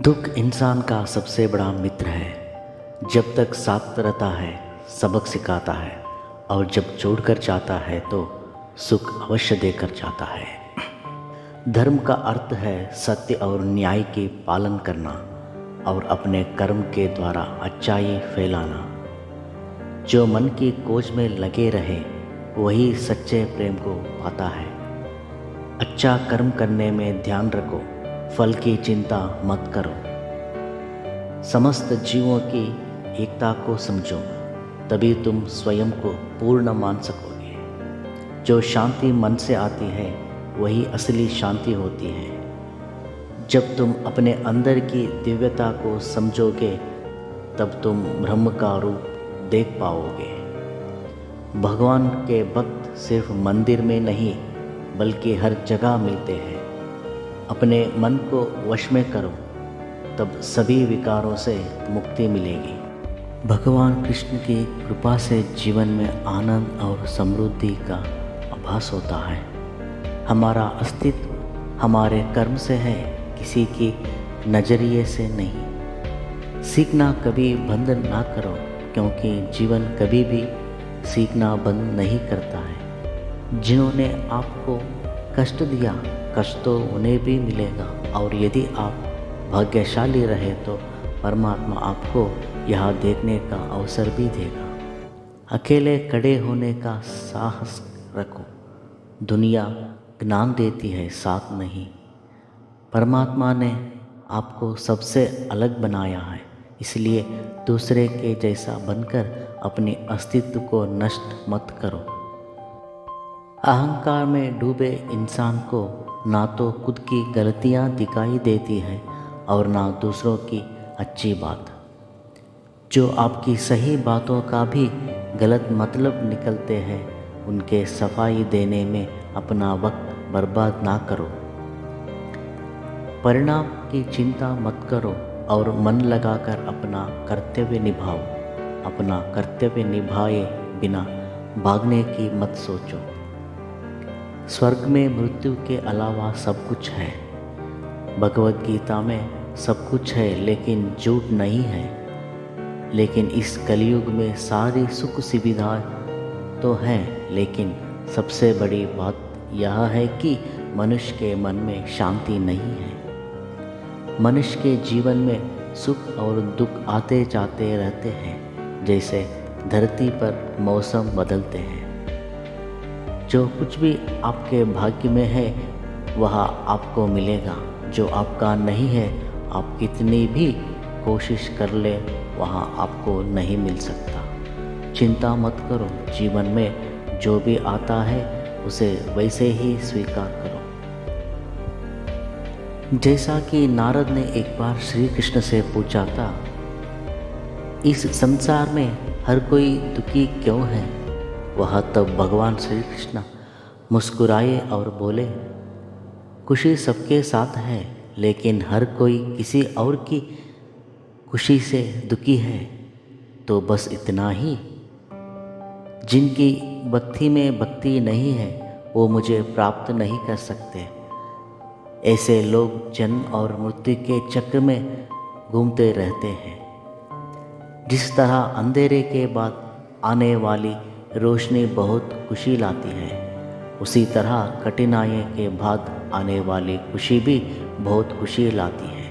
दुख इंसान का सबसे बड़ा मित्र है। जब तक साथ रहता है सबक सिखाता है, और जब छोड़कर जाता है तो सुख अवश्य देकर जाता है। धर्म का अर्थ है सत्य और न्याय के पालन करना और अपने कर्म के द्वारा अच्छाई फैलाना। जो मन की खोज में लगे रहे वही सच्चे प्रेम को पाता है। अच्छा कर्म करने में ध्यान रखो, फल की चिंता मत करो। समस्त जीवों की एकता को समझो, तभी तुम स्वयं को पूर्ण मान सकोगे। जो शांति मन से आती है वही असली शांति होती है। जब तुम अपने अंदर की दिव्यता को समझोगे तब तुम ब्रह्म का रूप देख पाओगे। भगवान के भक्त सिर्फ मंदिर में नहीं बल्कि हर जगह मिलते हैं। अपने मन को वश में करो, तब सभी विकारों से मुक्ति मिलेगी। भगवान कृष्ण की कृपा से जीवन में आनंद और समृद्धि का आभास होता है। हमारा अस्तित्व हमारे कर्म से है, किसी की नज़रिए से नहीं। सीखना कभी बंद ना करो, क्योंकि जीवन कभी भी सीखना बंद नहीं करता है। जिन्होंने आपको कष्ट दिया, कष्ट तो उन्हें भी मिलेगा, और यदि आप भाग्यशाली रहे तो परमात्मा आपको यह देखने का अवसर भी देगा। अकेले खड़े होने का साहस रखो। दुनिया ज्ञान देती है, साथ नहीं। परमात्मा ने आपको सबसे अलग बनाया है, इसलिए दूसरे के जैसा बनकर अपने अस्तित्व को नष्ट मत करो। अहंकार में डूबे इंसान को ना तो खुद की गलतियां दिखाई देती हैं और ना दूसरों की अच्छी बात। जो आपकी सही बातों का भी गलत मतलब निकलते हैं, उनके सफाई देने में अपना वक्त बर्बाद ना करो। परिणाम की चिंता मत करो और मन लगाकर अपना कर्तव्य निभाओ। अपना कर्तव्य निभाए बिना भागने की मत सोचो। स्वर्ग में मृत्यु के अलावा सब कुछ है। भगवद गीता में सब कुछ है लेकिन झूठ नहीं है। लेकिन इस कलयुग में सारी सुख सुविधाएं तो हैं, लेकिन सबसे बड़ी बात यह है कि मनुष्य के मन में शांति नहीं है। मनुष्य के जीवन में सुख और दुख आते जाते रहते हैं, जैसे धरती पर मौसम बदलते हैं। जो कुछ भी आपके भाग्य में है वह आपको मिलेगा, जो आपका नहीं है आप कितनी भी कोशिश कर ले वहाँ आपको नहीं मिल सकता। चिंता मत करो, जीवन में जो भी आता है उसे वैसे ही स्वीकार करो। जैसा कि नारद ने एक बार श्री कृष्ण से पूछा था, इस संसार में हर कोई दुखी क्यों है? वह तब भगवान श्री कृष्ण मुस्कुराए और बोले, खुशी सबके साथ है, लेकिन हर कोई किसी और की खुशी से दुखी है। तो बस इतना ही। जिनकी भक्ति में भक्ति नहीं है वो मुझे प्राप्त नहीं कर सकते। ऐसे लोग जन्म और मृत्यु के चक्र में घूमते रहते हैं। जिस तरह अंधेरे के बाद आने वाली रोशनी बहुत खुशी लाती है, उसी तरह कठिनाई के बाद आने वाली खुशी भी बहुत खुशी लाती है।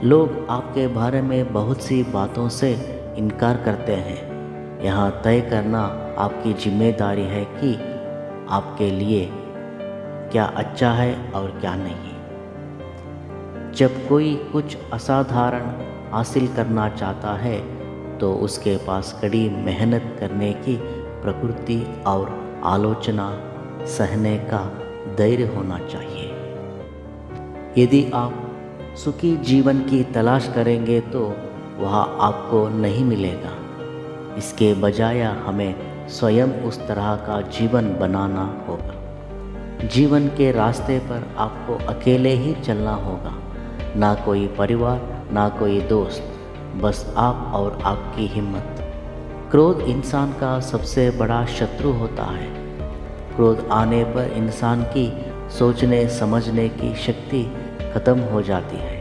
लोग आपके बारे में बहुत सी बातों से इनकार करते हैं। यहाँ तय करना आपकी जिम्मेदारी है कि आपके लिए क्या अच्छा है और क्या नहीं। जब कोई कुछ असाधारण हासिल करना चाहता है तो उसके पास कड़ी मेहनत करने की प्रकृति और आलोचना सहने का धैर्य होना चाहिए। यदि आप सुखी जीवन की तलाश करेंगे तो वह आपको नहीं मिलेगा। इसके बजाय हमें स्वयं उस तरह का जीवन बनाना होगा। जीवन के रास्ते पर आपको अकेले ही चलना होगा। ना कोई परिवार, ना कोई दोस्त, बस आप और आपकी हिम्मत। क्रोध इंसान का सबसे बड़ा शत्रु होता है। क्रोध आने पर इंसान की सोचने समझने की शक्ति खत्म हो जाती है।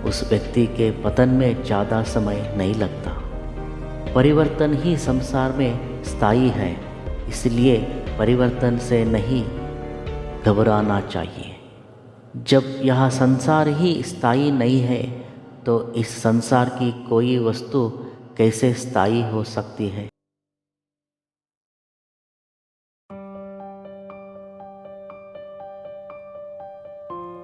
उस व्यक्ति के पतन में ज़्यादा समय नहीं लगता। परिवर्तन ही संसार में स्थायी है, इसलिए परिवर्तन से नहीं घबराना चाहिए। जब यह संसार ही स्थायी नहीं है तो इस संसार की कोई वस्तु कैसे स्थायी हो सकती है।